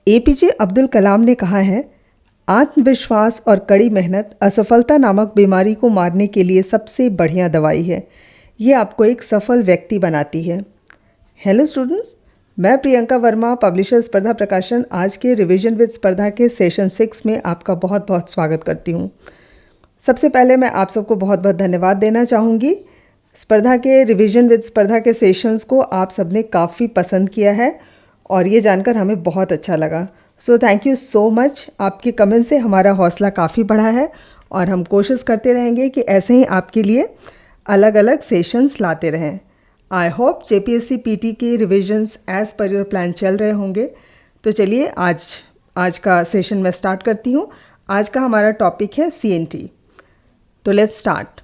APJ Abdul Kalam ने कहा है, आत्मविश्वास और कड़ी मेहनत असफलता नामक बीमारी को मारने के लिए सबसे बढ़िया दवाई है। ये आपको एक सफल व्यक्ति बनाती है। हेलो स्टूडेंट्स, मैं प्रियंका वर्मा, पब्लिशर स्पर्धा प्रकाशन, आज के रिवीजन विद स्पर्धा के सेशन 6 में आपका बहुत बहुत स्वागत करती हूँ। सबसे पहले मैं आप सबको बहुत बहुत धन्यवाद देना चाहूँगी। स्पर्धा के रिवीजन विद स्पर्धा के सेशंस को आप सबने काफ़ी पसंद किया है और ये जानकर हमें बहुत अच्छा लगा। So thank you so much. आपके कमेंट से हमारा हौसला काफ़ी बढ़ा है और हम कोशिश करते रहेंगे कि ऐसे ही आपके लिए अलग अलग सेशंस लाते रहें। आई होप जेपीएससी पीटी के revisions as per your plan चल रहे होंगे। तो चलिए आज का सेशन मैं स्टार्ट करती हूँ। आज का हमारा टॉपिक है CNT। तो लेट्स स्टार्ट।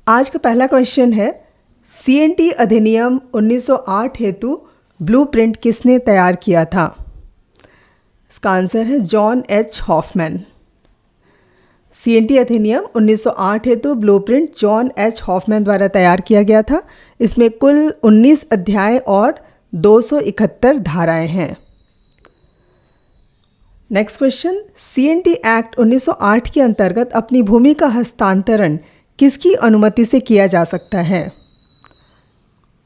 आज का पहला क्वेश्चन है, CNT अधिनियम 1908 हेतु ब्लूप्रिंट किसने तैयार किया था? इसका आंसर है जॉन एच हॉफमैन। CNT अधिनियम 1908 हेतु ब्लूप्रिंट जॉन एच हॉफमैन द्वारा तैयार किया गया था। इसमें कुल 19 अध्याय और 271 धाराएं हैं। नेक्स्ट क्वेश्चन, CNT एक्ट 1908 के अंतर्गत अपनी भूमि का हस्तांतरण किसकी अनुमति से किया जा सकता है?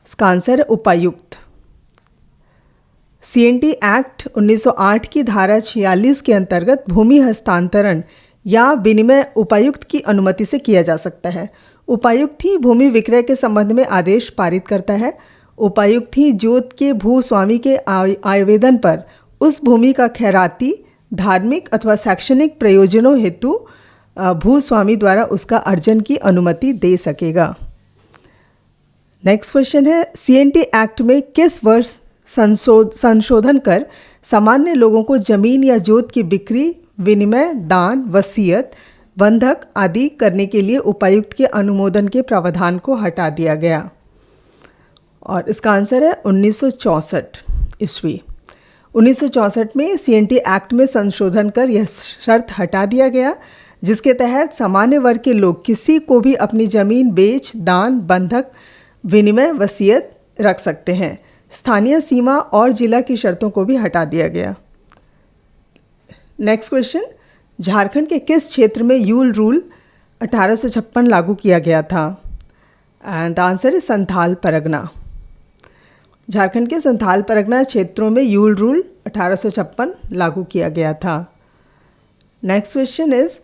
इसका आंसर है उपायुक्त। CNT एक्ट 1908 की धारा 46 के अंतर्गत भूमि हस्तांतरण या विनिमय उपायुक्त की अनुमति से किया जा सकता है। उपायुक्त ही भूमि विक्रय के संबंध में आदेश पारित करता है। उपायुक्त ही जोत के भूस्वामी के आवेदन पर उस भूमि का खैराती, धार्मिक अथवा शैक्षणिक प्रयोजनों हेतु भूस्वामी द्वारा उसका अर्जन की अनुमति दे सकेगा। नेक्स्ट क्वेश्चन है, CNT एक्ट में किस वर्ष संशोधन कर सामान्य लोगों को जमीन या जोत की बिक्री, विनिमय, दान, वसीयत, बंधक आदि करने के लिए उपायुक्त के अनुमोदन के प्रावधान को हटा दिया गया? और इसका आंसर है 1964 ईस्वी। 1964 में CNT एक्ट में संशोधन कर यह शर्त हटा दिया गया, जिसके तहत सामान्य वर्ग के लोग किसी को भी अपनी जमीन बेच, दान, बंधक, विनिमय, वसीयत रख सकते हैं। स्थानीय सीमा और जिला की शर्तों को भी हटा दिया गया। नेक्स्ट क्वेश्चन, झारखंड के किस क्षेत्र में यूल रूल 1856 लागू किया गया था? एंड द आंसर है संथाल परगना। झारखंड के संथाल परगना क्षेत्रों में यूल रूल 1856 लागू किया गया था। नेक्स्ट क्वेश्चन इज,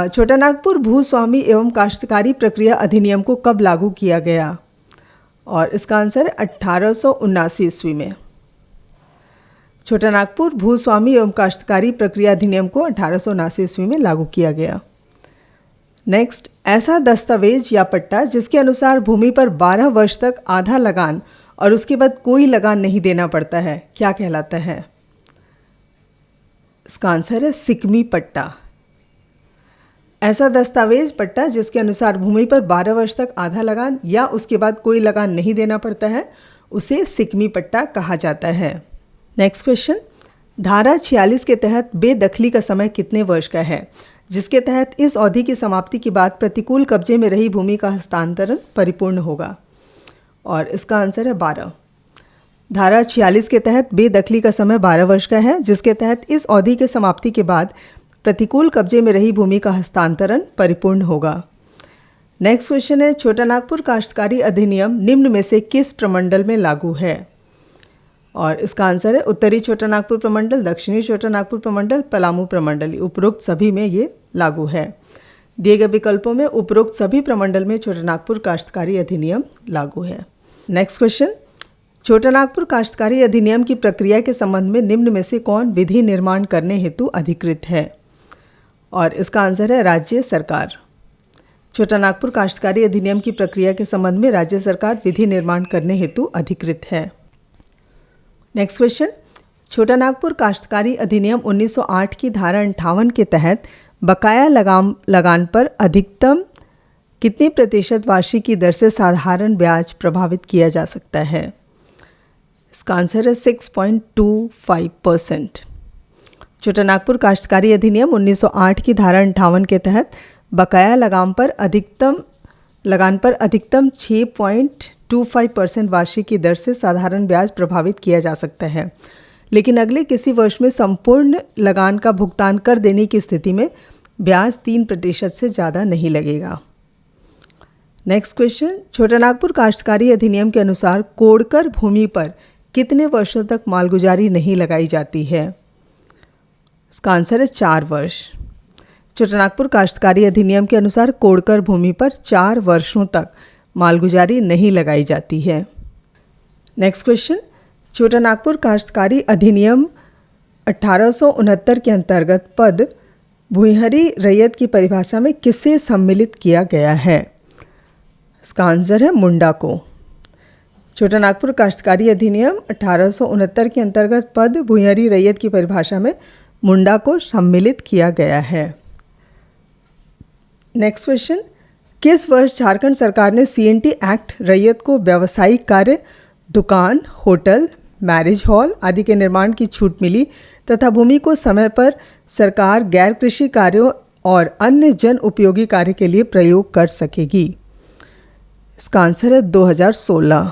छोटा नागपुर भूस्वामी एवं काश्तकारी प्रक्रिया अधिनियम को कब लागू किया गया? और इसका आंसर है 1879 ईस्वी में। छोटा नागपुर भूस्वामी एवं काश्तकारी प्रक्रिया अधिनियम को 1879 ईस्वी में लागू किया गया। नेक्स्ट, ऐसा दस्तावेज या पट्टा जिसके अनुसार भूमि पर 12 वर्ष तक आधा लगान और उसके बाद कोई लगान नहीं देना पड़ता है, क्या कहलाता है? इसका आंसर है सिकमी पट्टा। ऐसा दस्तावेज पट्टा जिसके अनुसार भूमि पर 12 वर्ष तक आधा लगान या उसके बाद कोई लगान नहीं देना पड़ता है, उसे सिकमी पट्टा कहा जाता है। नेक्स्ट क्वेश्चन, धारा 46 के तहत बेदखली का समय कितने वर्ष का है, जिसके तहत इस अवधि की समाप्ति के बाद प्रतिकूल कब्जे में रही भूमि का हस्तांतरण परिपूर्ण होगा? और इसका आंसर है 12। धारा 46 के तहत बेदखली का समय 12 वर्ष का है, जिसके तहत इस अवधि के समाप्ति के बाद प्रतिकूल कब्जे में रही भूमि का हस्तांतरण परिपूर्ण होगा। नेक्स्ट क्वेश्चन है, छोटा नागपुर काश्तकारी अधिनियम निम्न में से किस प्रमंडल में लागू है? और इसका आंसर है उत्तरी छोटा नागपुर प्रमंडल, दक्षिणी छोटा नागपुर प्रमंडल, पलामू प्रमंडल। उपरोक्त सभी में ये लागू है। दिए गए विकल्पों में उपरोक्त सभी प्रमंडल में छोटा नागपुर काश्तकारी अधिनियम लागू है। नेक्स्ट क्वेश्चन, छोटा नागपुर काश्तकारी अधिनियम की प्रक्रिया के संबंध में निम्न में से कौन विधि निर्माण करने हेतु अधिकृत है? और इसका आंसर है राज्य सरकार। छोटा नागपुर काश्तकारी अधिनियम की प्रक्रिया के संबंध में राज्य सरकार विधि निर्माण करने हेतु अधिकृत है। नेक्स्ट क्वेश्चन, छोटा नागपुर काश्तकारी अधिनियम 1908 की धारा 58 के तहत बकाया लगान पर अधिकतम कितने प्रतिशत वार्षिक की दर से साधारण ब्याज प्रभावित किया जा सकता है? इसका आंसर है 6.25%। छोटा नागपुर काश्तकारी अधिनियम 1908 की धारा 58 के तहत बकाया लगान पर अधिकतम 6.25% वार्षिक की दर से साधारण ब्याज प्रभावित किया जा सकता है। लेकिन अगले किसी वर्ष में संपूर्ण लगान का भुगतान कर देने की स्थिति में ब्याज 3% से ज़्यादा नहीं लगेगा। नेक्स्ट क्वेश्चन, छोटा नागपुर काश्तकारी अधिनियम के अनुसार कोड़कर भूमि पर कितने वर्षों तक मालगुजारी नहीं लगाई जाती है? इसका आंसर है 4 वर्ष। छोटा नागपुर काश्तकारी अधिनियम के अनुसार कोड़कर भूमि पर 4 वर्षों तक मालगुजारी नहीं लगाई जाती है। नेक्स्ट क्वेश्चन, छोटा नागपुर काश्तकारी अधिनियम 1869 के अंतर्गत पद भूइंहरी रैयत की परिभाषा में किसे सम्मिलित किया गया है? इसका आंसर है मुंडा को। छोटा नागपुर काश्तकारी अधिनियम 1869 के अंतर्गत पद भूइंहरी रैयत की परिभाषा में मुंडा को सम्मिलित किया गया है। नेक्स्ट क्वेश्चन, किस वर्ष झारखंड सरकार ने CNT एक्ट रैयत को व्यावसायिक कार्य, दुकान, होटल, मैरिज हॉल आदि के निर्माण की छूट मिली तथा भूमि को समय पर सरकार गैर कृषि कार्यों और अन्य जन उपयोगी कार्य के लिए प्रयोग कर सकेगी? इसका आंसर है 2016।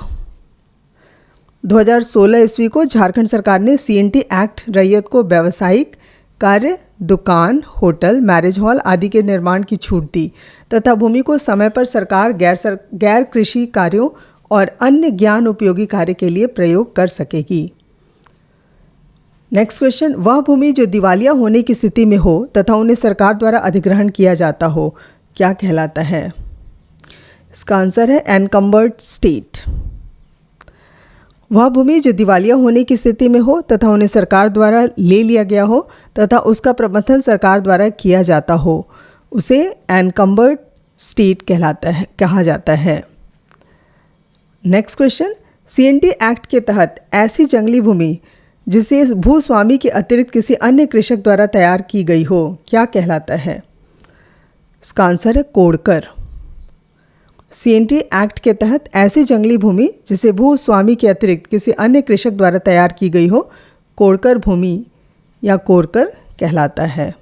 2016 ईस्वी को झारखंड सरकार ने CNT एक्ट रैयत को व्यावसायिक कार्य, दुकान, होटल, मैरिज हॉल आदि के निर्माण की छूट दी तथा भूमि को समय पर सरकार गैर कृषि कार्यों और अन्य ज्ञान उपयोगी कार्य के लिए प्रयोग कर सकेगी। नेक्स्ट क्वेश्चन, वह भूमि जो दिवालिया होने की स्थिति में हो तथा उन्हें सरकार द्वारा अधिग्रहण किया जाता हो क्या कहलाता है? इसका आंसर है एनकम्बर्ड स्टेट। वह भूमि जो दिवालिया होने की स्थिति में हो तथा उन्हें सरकार द्वारा ले लिया गया हो तथा उसका प्रबंधन सरकार द्वारा किया जाता हो उसे एनकम्बर्ड स्टेट कहा जाता है। नेक्स्ट क्वेश्चन, CNT एक्ट के तहत ऐसी जंगली भूमि जिसे भूस्वामी के अतिरिक्त किसी अन्य कृषक द्वारा तैयार की गई हो क्या कहलाता है? इसका आंसर है कोड़कर। CNT एक्ट के तहत ऐसी जंगली भूमि जिसे भूस्वामी के अतिरिक्त किसी अन्य कृषक द्वारा तैयार की गई हो कोड़कर भूमि या कोड़कर कहलाता है।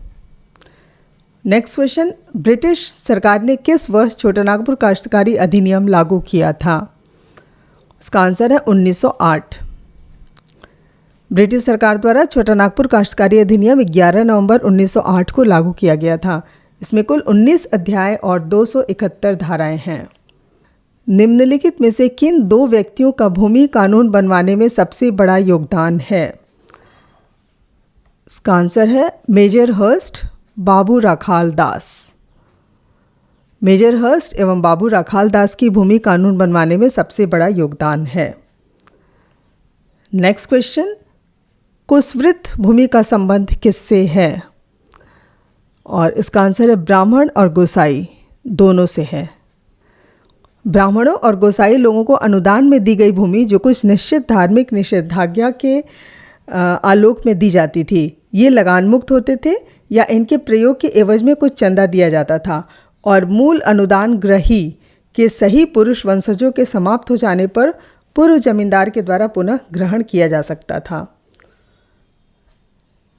नेक्स्ट क्वेश्चन, ब्रिटिश सरकार ने किस वर्ष छोटा नागपुर काश्तकारी अधिनियम लागू किया था? इसका आंसर है 1908। ब्रिटिश सरकार द्वारा छोटा नागपुर काश्तकारी अधिनियम 11 नवंबर 1908 को लागू किया गया था। इसमें कुल 19 अध्याय और 271 धाराएं हैं। निम्नलिखित में से किन 2 व्यक्तियों का भूमि कानून बनवाने में सबसे बड़ा योगदान है? इसका आंसर है मेजर हर्स्ट, बाबू राखाल दास। मेजर हर्स्ट एवं बाबू राखाल दास की भूमि कानून बनवाने में सबसे बड़ा योगदान है। नेक्स्ट क्वेश्चन, कुसवृत भूमि का संबंध किससे है? और इसका आंसर है ब्राह्मण और गोसाई दोनों से है। ब्राह्मणों और गोसाई लोगों को अनुदान में दी गई भूमि जो कुछ निश्चित धार्मिक निषेधाज्ञा के आलोक में दी जाती थी, ये लगान मुक्त होते थे या इनके प्रयोग के एवज में कुछ चंदा दिया जाता था और मूल अनुदान ग्रही के सही पुरुष वंशजों के समाप्त हो जाने पर पूर्व जमींदार के द्वारा पुनः ग्रहण किया जा सकता था।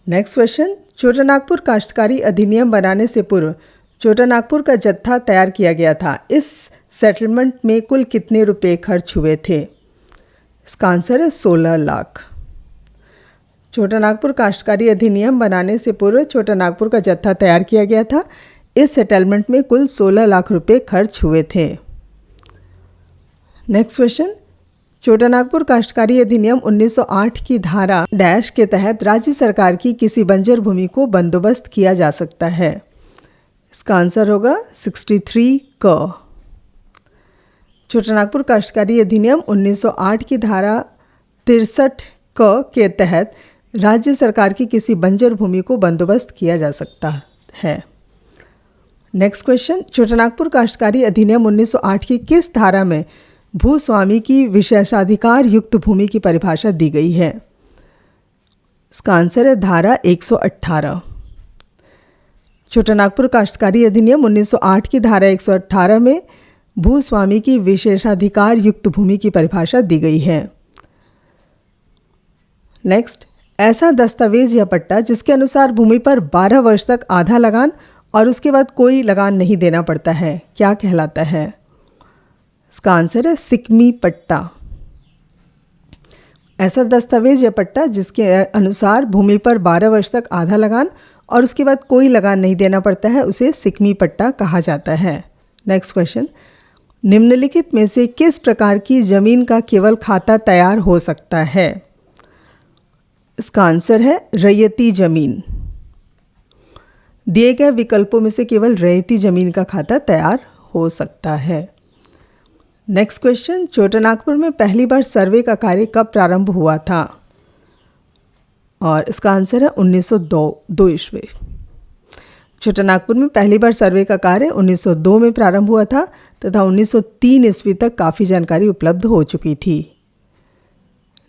नेक्स्ट क्वेश्चन, छोटा नागपुर काश्तकारी अधिनियम बनाने से पूर्व छोटा नागपुर का जत्था तैयार किया गया था। इस सेटलमेंट में कुल कितने रुपए खर्च हुए थे? इसका आंसर है 16 लाख। छोटा नागपुर काश्तकारी अधिनियम बनाने से पूर्व छोटा नागपुर का जत्था तैयार किया गया था। इस सेटलमेंट में कुल 16 लाख रुपए खर्च हुए थे। नेक्स्ट क्वेश्चन, छोटा नागपुर काश्तकारी अधिनियम 1908 की धारा डैश के तहत राज्य सरकार की किसी बंजर भूमि को बंदोबस्त किया जा सकता है। इसका आंसर होगा 63 क। छोटा नागपुर काश्तकारी अधिनियम 1908 की धारा 63 क के तहत राज्य सरकार की किसी बंजर भूमि को बंदोबस्त किया जा सकता है। नेक्स्ट क्वेश्चन, छोटा नागपुर काश्तकारी अधिनियम 1908 की किस धारा में भूस्वामी की विशेषाधिकार युक्त भूमि की परिभाषा दी गई है? इसका आंसर है धारा 118। छोटा नागपुर काश्तकारी अधिनियम 1908 की धारा 118 में भूस्वामी की विशेषाधिकार युक्त भूमि की परिभाषा दी गई है। नेक्स्ट, ऐसा दस्तावेज या पट्टा जिसके अनुसार भूमि पर 12 वर्ष तक आधा लगान और उसके बाद कोई लगान नहीं देना पड़ता है क्या कहलाता है? इसका आंसर है सिकमी पट्टा। ऐसा दस्तावेज या पट्टा जिसके अनुसार भूमि पर 12 वर्ष तक आधा लगान और उसके बाद कोई लगान नहीं देना पड़ता है उसे सिकमी पट्टा कहा जाता है। नेक्स्ट क्वेश्चन, निम्नलिखित में से किस प्रकार की जमीन का केवल खाता तैयार हो सकता है? इसका आंसर है रैयती जमीन। दिए गए विकल्पों में से केवल रैयती जमीन का खाता तैयार हो सकता है। नेक्स्ट क्वेश्चन, छोटानागपुर में पहली बार सर्वे का कार्य कब प्रारंभ हुआ था? और इसका आंसर है 1902 ईस्वी। छोटानागपुर में पहली बार सर्वे का कार्य 1902 में प्रारंभ हुआ था तथा 1903 ईस्वी तक काफ़ी जानकारी उपलब्ध हो चुकी थी।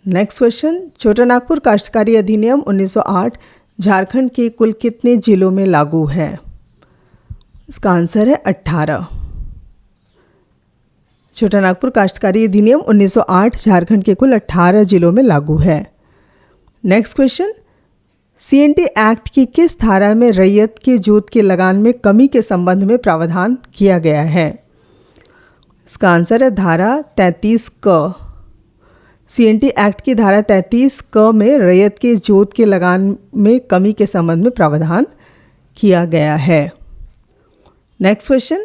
नेक्स्ट क्वेश्चन, छोटानागपुर काश्तकारी अधिनियम 1908 झारखंड के कुल कितने जिलों में लागू है? इसका आंसर है 18। छोटानागपुर काश्तकारी अधिनियम 1908 झारखंड के कुल 18 जिलों में लागू है। नेक्स्ट क्वेश्चन, CNT एक्ट की किस धारा में रैयत के जोत के लगान में कमी के संबंध में प्रावधान किया गया है? इसका आंसर है धारा 33 क। CNT एक्ट की धारा 33 क में रैयत के जोत के लगान में कमी के संबंध में प्रावधान किया गया है। नेक्स्ट क्वेश्चन,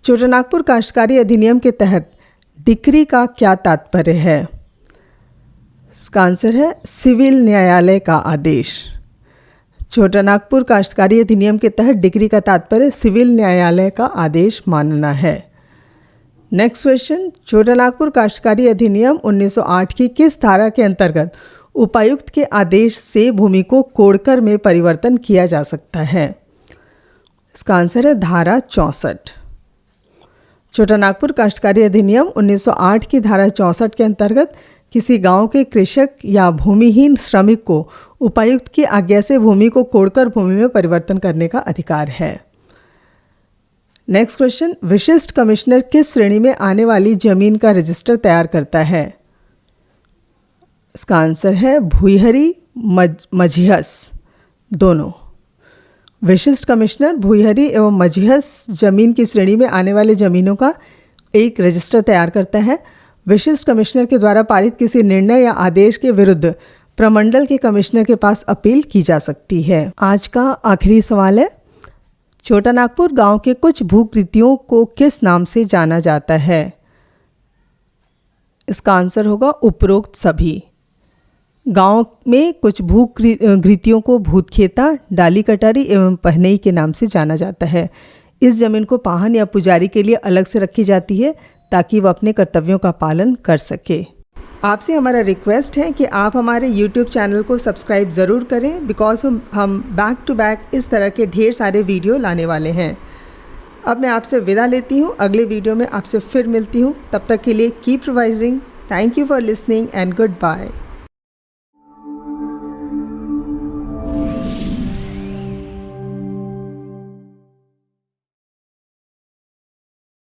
छोटानागपुर काश्तकारी अधिनियम के तहत डिक्री का क्या तात्पर्य है? इसका आंसर है सिविल न्यायालय का आदेश। छोटानागपुर काश्तकारी अधिनियम के तहत डिक्री का तात्पर्य सिविल न्यायालय का आदेश मानना है। नेक्स्ट क्वेश्चन, छोटानागपुर काश्तकारी अधिनियम 1908 की किस धारा के अंतर्गत उपायुक्त के आदेश से भूमि को कोड़कर में परिवर्तन किया जा सकता है? इसका आंसर है धारा 64। छोटानागपुर काश्तकारी अधिनियम 1908 की धारा 64 के अंतर्गत किसी गांव के कृषक या भूमिहीन श्रमिक को उपायुक्त की आज्ञा से भूमि को कोड़कर भूमि में परिवर्तन करने का अधिकार है। नेक्स्ट क्वेश्चन, विशिष्ट कमिश्नर किस श्रेणी में आने वाली जमीन का रजिस्टर तैयार करता है? इसका आंसर है भुईहरी मझिहस दोनों। विशिष्ट कमिश्नर भुईहरी एवं मझिहस जमीन की श्रेणी में आने वाले जमीनों का एक रजिस्टर तैयार करता है। विशिष्ट कमिश्नर के द्वारा पारित किसी निर्णय या आदेश के विरुद्ध प्रमंडल के कमिश्नर के पास अपील की जा सकती है। आज का आखिरी सवाल है, छोटानागपुर गांव के कुछ भूकृतियों को किस नाम से जाना जाता है? इसका आंसर होगा उपरोक्त सभी। गांव में कुछ भूकृतियों को भूतखेता, डाली कटारी एवं पहनई के नाम से जाना जाता है। इस जमीन को पाहन या पुजारी के लिए अलग से रखी जाती है ताकि वह अपने कर्तव्यों का पालन कर सके। आपसे हमारा रिक्वेस्ट है कि आप हमारे YouTube चैनल को सब्सक्राइब ज़रूर करें, बिकॉज हम बैक टू बैक इस तरह के ढेर सारे वीडियो लाने वाले हैं। अब मैं आपसे विदा लेती हूँ, अगले वीडियो में आपसे फिर मिलती हूँ। तब तक के लिए keep revising. Thank you for listening and good bye.